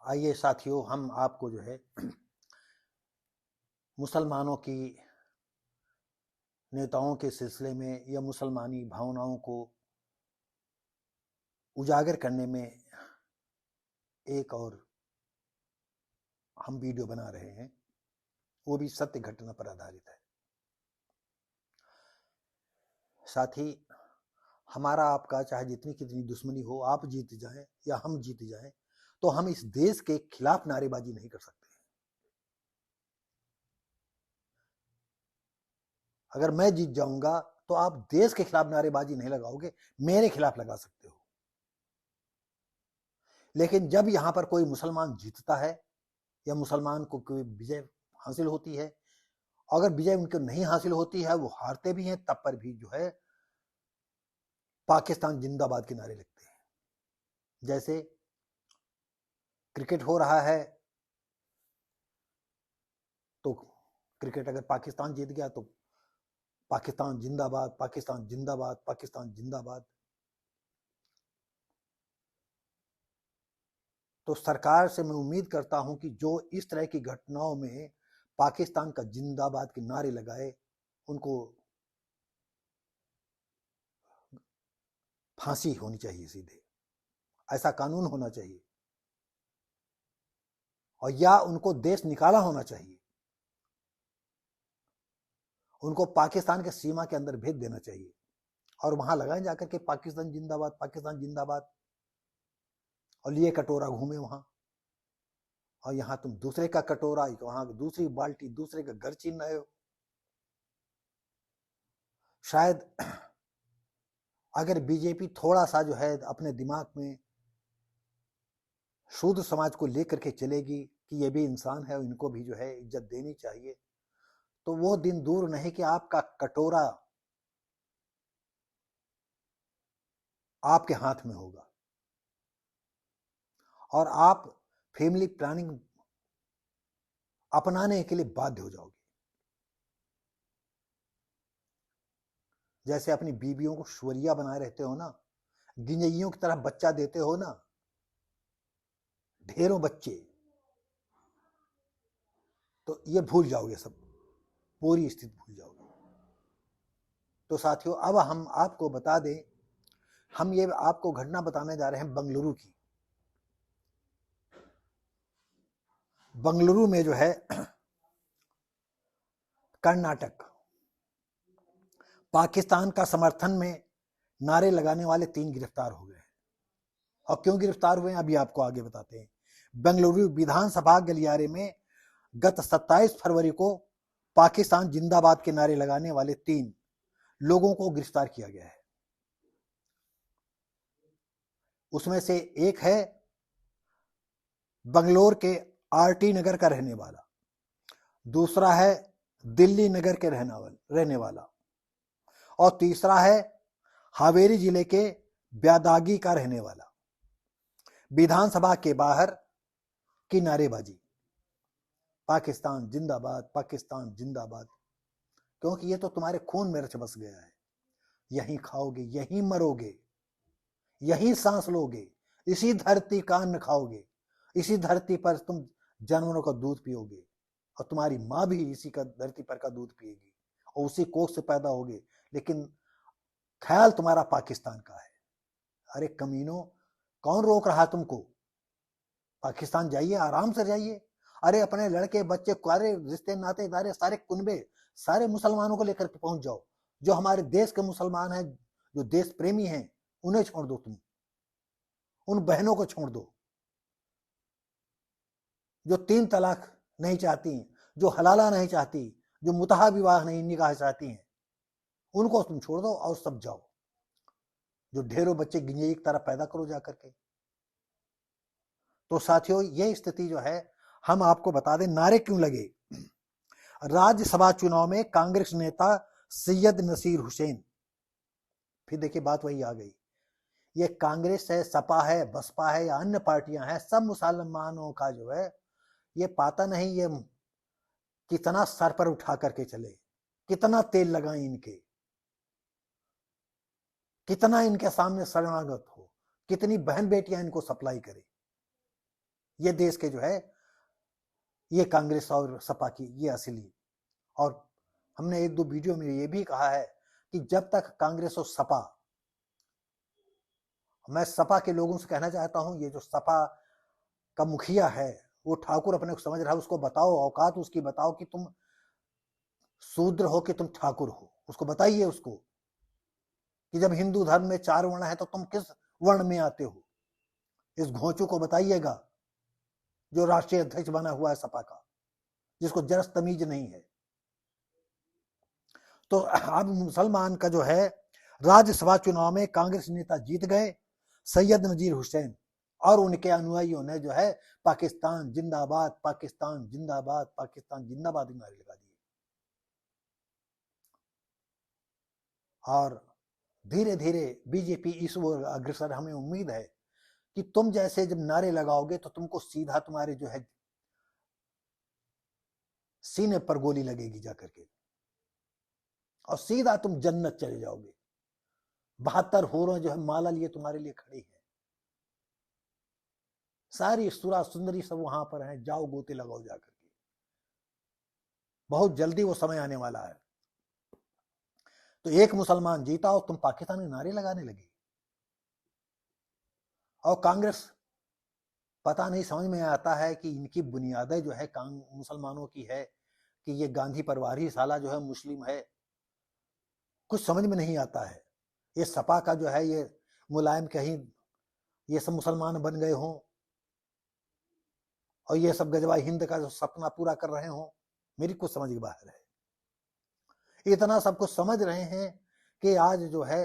आइए साथियों, हम आपको जो है मुसलमानों की नेताओं के सिलसिले में या मुसलमानी भावनाओं को उजागर करने में एक और हम वीडियो बना रहे हैं, वो भी सत्य घटना पर आधारित है। साथ ही हमारा आपका चाहे जितनी कितनी दुश्मनी हो, आप जीत जाएं या हम जीत जाएं, तो हम इस देश के खिलाफ नारेबाजी नहीं कर सकते। अगर मैं जीत जाऊंगा तो आप देश के खिलाफ नारेबाजी नहीं लगाओगे, मेरे खिलाफ लगा सकते हो। लेकिन जब यहां पर कोई मुसलमान जीतता है या मुसलमान को कोई विजय हासिल होती है, अगर विजय उनको नहीं हासिल होती है, वो हारते भी हैं, तब पर भी जो है पाकिस्तान जिंदाबाद के नारे लगते हैं। जैसे क्रिकेट हो रहा है तो क्रिकेट अगर पाकिस्तान जीत गया तो पाकिस्तान जिंदाबाद, पाकिस्तान जिंदाबाद, पाकिस्तान जिंदाबाद। तो सरकार से मैं उम्मीद करता हूं कि जो इस तरह की घटनाओं में पाकिस्तान का जिंदाबाद के नारे लगाए, उनको फांसी होनी चाहिए सीधे, ऐसा कानून होना चाहिए, और या उनको देश निकाला होना चाहिए, उनको पाकिस्तान के सीमा के अंदर भेज देना चाहिए और वहां लगाए जाकर के पाकिस्तान जिंदाबाद, पाकिस्तान जिंदाबाद, और लिए कटोरा घूमे वहां, और यहां तुम दूसरे का कटोरा, वहां दूसरी बाल्टी, दूसरे का घर छीन रहे हो। शायद अगर बीजेपी थोड़ा सा जो है अपने दिमाग में शुद्ध समाज को लेकर के चलेगी कि ये भी इंसान है, इनको भी जो है इज्जत देनी चाहिए, तो वो दिन दूर नहीं कि आपका कटोरा आपके हाथ में होगा और आप फैमिली प्लानिंग अपनाने के लिए बाध्य हो जाओगे। जैसे अपनी बीवियों को शुवरिया बनाए रहते हो ना, गिंजइयों की तरह बच्चा देते हो ना, ढेरों बच्चे, तो ये भूल जाओगे, सब पूरी स्थिति भूल जाओगे। तो साथियों, अब हम आपको बता दें, हम ये आपको घटना बताने जा रहे हैं बंगलुरु की। बंगलुरु में जो है कर्नाटक, पाकिस्तान का समर्थन में नारे लगाने वाले 3 गिरफ्तार हो गए। और क्यों गिरफ्तार हुए अभी आपको आगे बताते हैं। बेंगलुरु विधानसभा गलियारे में गत 27 फरवरी को पाकिस्तान जिंदाबाद के नारे लगाने वाले 3 लोगों को गिरफ्तार किया गया है। उसमें से एक है बंगलोर के आरटी नगर का रहने वाला, दूसरा है दिल्ली नगर के रहने वाला, और तीसरा है हावेरी जिले के ब्यादागी का रहने वाला। विधानसभा के बाहर की नारेबाजी, पाकिस्तान जिंदाबाद, पाकिस्तान जिंदाबाद, क्योंकि ये तो तुम्हारे खून में रच बस गया है। यहीं खाओगे, यहीं मरोगे, यहीं सांस लोगे, इसी धरती का अन्न खाओगे, इसी धरती पर तुम जानवरों का दूध पियोगे, और तुम्हारी माँ भी इसी का धरती पर का दूध पिएगी और उसी कोख से पैदा होगे, लेकिन ख्याल तुम्हारा पाकिस्तान का है। अरे कमीनों, कौन रोक रहा है तुमको? पाकिस्तान जाइए, आराम से जाइए। अरे अपने लड़के बच्चे, सारे रिश्ते नातेदारे, सारे कुनबे, सारे मुसलमानों को लेकर के पहुंच जाओ। जो हमारे देश के मुसलमान हैं, जो देश प्रेमी हैं, उन्हें छोड़ दो, तुम उन बहनों को छोड़ दो जो 3 तलाक नहीं चाहती, जो हलाला नहीं चाहती, जो मुतहा विवाह नहीं निकाह चाहती हैं, उनको तुम छोड़ दो और सब जाओ। जो ढेरों बच्चे गिंजई की तरह पैदा करो जाकर के। तो साथियों, ये स्थिति जो है, हम आपको बता दें नारे क्यों लगे। राज्यसभा चुनाव में कांग्रेस नेता सैयद नसीर हुसैन, फिर देखिए बात वही आ गई, ये कांग्रेस है, सपा है, बसपा है या अन्य पार्टियां हैं, सब मुसलमानों का जो है ये पाता नहीं, ये कितना सर पर उठा करके चले, कितना तेल लगाए इनके, कितना इनके सामने शरणागत हो, कितनी बहन बेटियां इनको सप्लाई करे। ये देश के जो है ये कांग्रेस और सपा की ये असली। और हमने एक दो वीडियो में ये भी कहा है कि जब तक कांग्रेस और सपा, मैं सपा के लोगों से कहना चाहता हूं, ये जो सपा का मुखिया है वो ठाकुर अपने को समझ रहा है, उसको बताओ, औकात उसकी बताओ कि तुम शूद्र हो कि तुम ठाकुर हो। उसको बताइए उसको कि जब हिंदू धर्म में 4 वर्ण है तो तुम किस वर्ण में आते हो। इस घोंचू को बताइएगा जो राष्ट्रीय अध्यक्ष बना हुआ है सपा का, जिसको जरस तमीज नहीं है। तो अब मुसलमान का जो है राज्यसभा चुनाव में कांग्रेस नेता जीत गए, सैयद नजीर हुसैन, और उनके अनुयायियों ने जो है पाकिस्तान जिंदाबाद, पाकिस्तान जिंदाबाद, पाकिस्तान जिंदाबाद के नारे लगा दिए। और धीरे धीरे बीजेपी इस ओर अग्रसर। हमें उम्मीद है कि तुम जैसे जब नारे लगाओगे तो तुमको सीधा तुम्हारे जो है सीने पर गोली लगेगी जाकर के, और सीधा तुम जन्नत चले जाओगे। 72 होरें जो है माला लिए तुम्हारे लिए खड़ी है, सारी सुरा सुंदरी सब वहां पर हैं, जाओ गोते लगाओ जाकर के। बहुत जल्दी वो समय आने वाला है। तो एक मुसलमान जीता और तुम पाकिस्तानी नारे लगाने लगे। और कांग्रेस, पता नहीं समझ में आता है कि इनकी बुनियादें जो है मुसलमानों की है कि ये गांधी परिवार ही साला जो है मुस्लिम है, कुछ समझ में नहीं आता है। ये सपा का जो है ये मुलायम कहीं ये सब मुसलमान बन गए हों और ये सब गजवा हिंद का जो सपना पूरा कर रहे हों, मेरी कुछ समझ के बाहर है। इतना सब कुछ समझ रहे हैं कि आज जो है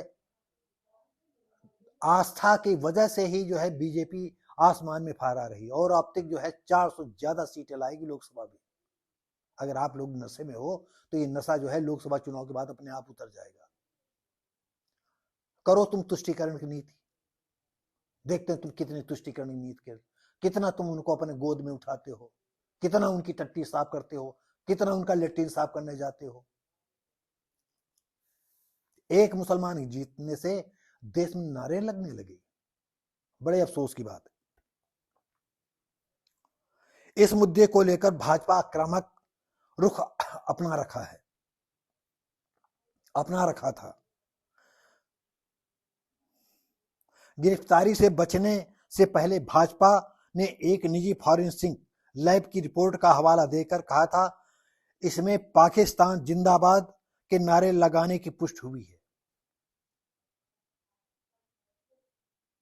आस्था की वजह से ही जो है बीजेपी आसमान में फहरा रही, और अब तक जो है 400 ज्यादा सीटें लाएगी लोकसभा में। अगर आप लोग नशे में हो तो ये नशा जो है लोकसभा चुनाव के बाद अपने आप उतर जाएगा। करो तुम तुष्टीकरण की नीति, देखते हैं तुम कितनी तुष्टीकरण की नीति कर, कितना तुम उनको अपने गोद में उठाते हो, कितना उनकी टट्टी साफ करते हो, कितना उनका लेट्रिन साफ करने जाते हो। एक मुसलमान जीतने से देश में नारे लगने लगे, बड़े अफसोस की बात है। इस मुद्दे को लेकर भाजपा आक्रामक रुख अपना रखा था। गिरफ्तारी से बचने से पहले भाजपा ने एक निजी फॉरेंसिक लैब की रिपोर्ट का हवाला देकर कहा था, इसमें पाकिस्तान जिंदाबाद के नारे लगाने की पुष्टि हुई है।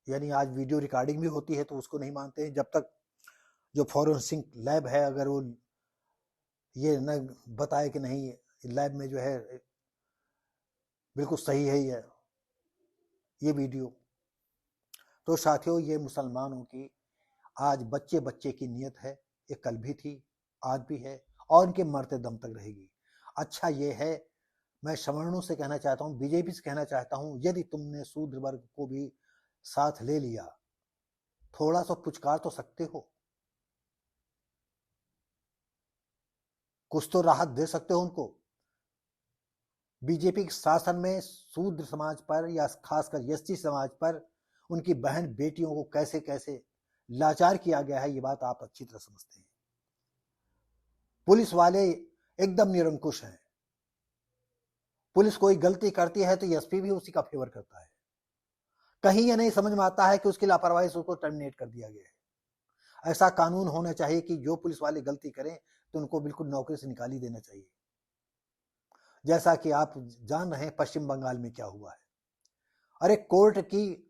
यानी आज वीडियो रिकॉर्डिंग भी होती है तो उसको नहीं मानते हैं, जब तक जो फॉरेंसिक लैब है अगर वो ये न बताए कि नहीं लैब में जो है बिल्कुल सही है ये वीडियो। तो साथियों, ये मुसलमानों की आज बच्चे बच्चे की नीयत है, ये कल भी थी, आज भी है, और इनके मरते दम तक रहेगी। अच्छा ये है, मैं सवर्णों से कहना चाहता हूँ, बीजेपी से कहना चाहता हूँ, यदि तुमने शूद्र वर्ग को भी साथ ले लिया, थोड़ा सा पुचकार तो सकते हो, कुछ तो राहत दे सकते हो उनको। बीजेपी के शासन में शूद्र समाज पर या खासकर एसटी समाज पर उनकी बहन बेटियों को कैसे कैसे लाचार किया गया है, ये बात आप अच्छी तरह समझते हैं। पुलिस वाले एकदम निरंकुश हैं। पुलिस कोई गलती करती है तो एसपी भी उसी का फेवर करता है। कहीं ये नहीं समझ में आता है कि उसकी लापरवाही से उसको टर्मिनेट कर दिया गया है। ऐसा कानून होना चाहिए कि जो पुलिस वाले गलती करें तो उनको बिल्कुल नौकरी से निकाल ही देना चाहिए। जैसा कि आप जान रहे हैं पश्चिम बंगाल में क्या हुआ है। अरे कोर्ट की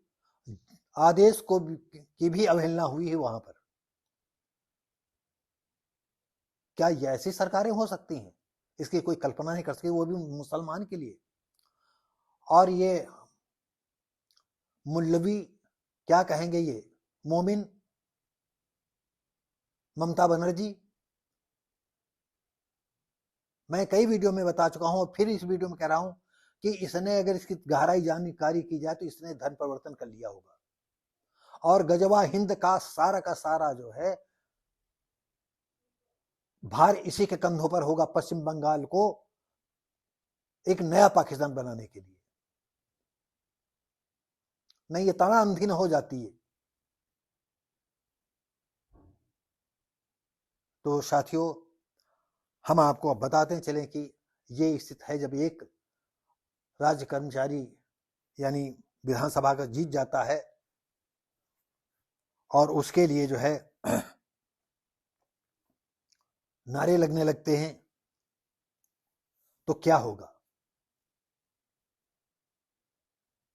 आदेश को की भी अवहेलना हुई है वहां पर। क्या ये ऐसी सरकारें हो सकती हैं? इसकी कोई कल्पना नहीं कर सकती, वो भी मुसलमान के लिए। और ये मुल्लवी क्या कहेंगे, ये मोमिन ममता बनर्जी, मैं कई वीडियो में बता चुका हूं और फिर इस वीडियो में कह रहा हूं कि इसने अगर इसकी गहराई जानकारी की जाए तो इसने धर्म परिवर्तन कर लिया होगा, और गजवा हिंद का सारा जो है भार इसी के कंधों पर होगा, पश्चिम बंगाल को एक नया पाकिस्तान बनाने के लिए। नहीं ये तना अंधी न हो जाती है। तो साथियों, हम आपको अब बताते चलें कि ये स्थिति है जब एक राज्य कर्मचारी यानी विधानसभा का जीत जाता है और उसके लिए जो है नारे लगने लगते हैं, तो क्या होगा।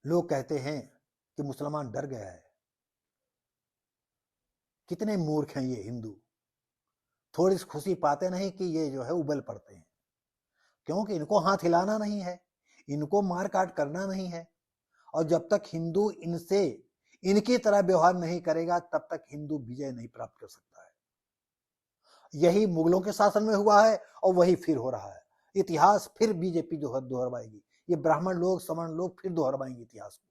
लोग कहते हैं कि मुसलमान डर गया है। कितने मूर्ख हैं ये हिंदू, थोड़ी सी खुशी पाते नहीं कि ये जो है उबल पड़ते हैं, क्योंकि इनको हाथ हिलाना नहीं है, इनको मार काट करना नहीं है। और जब तक हिंदू इनसे इनकी तरह व्यवहार नहीं करेगा तब तक हिंदू विजय नहीं प्राप्त कर सकता है। यही मुगलों के शासन में हुआ है और वही फिर हो रहा है। इतिहास फिर बीजेपी जो है दोहराएगी, ये ब्राह्मण लोग सवर्ण लोग फिर दोहराएंगे इतिहास को।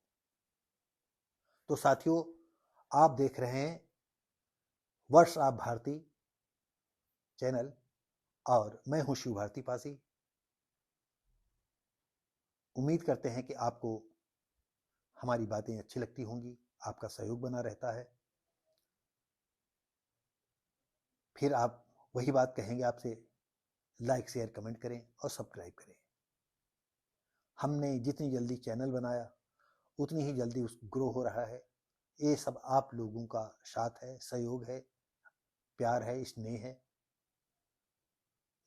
तो साथियों, आप देख रहे हैं वर्ष आप भारती चैनल और मैं हूं शिव भारती पासी। उम्मीद करते हैं कि आपको हमारी बातें अच्छी लगती होंगी, आपका सहयोग बना रहता है। फिर आप वही बात कहेंगे आपसे, लाइक शेयर कमेंट करें और सब्सक्राइब करें। हमने जितनी जल्दी चैनल बनाया उतनी ही जल्दी उस ग्रो हो रहा है। ये सब आप लोगों का साथ है, सहयोग है, प्यार है, स्नेह है।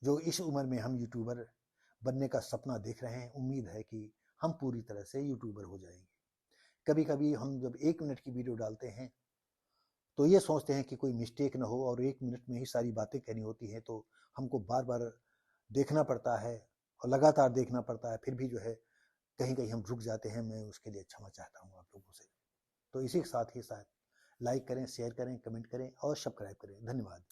जो इस उम्र में हम यूट्यूबर बनने का सपना देख रहे हैं, उम्मीद है कि हम पूरी तरह से यूट्यूबर हो जाएंगे। कभी कभी हम जब 1 मिनट की वीडियो डालते हैं तो ये सोचते हैं कि कोई मिस्टेक ना हो, और 1 मिनट में ही सारी बातें कहनी होती हैं, तो हमको बार बार देखना पड़ता है और लगातार देखना पड़ता है। फिर भी जो है कहीं कहीं हम रुक जाते हैं। मैं उसके लिए क्षमा चाहता हूँ आप लोगों से। तो इसी के साथ ही साथ लाइक करें, शेयर करें, कमेंट करें और सब्सक्राइब करें। धन्यवाद।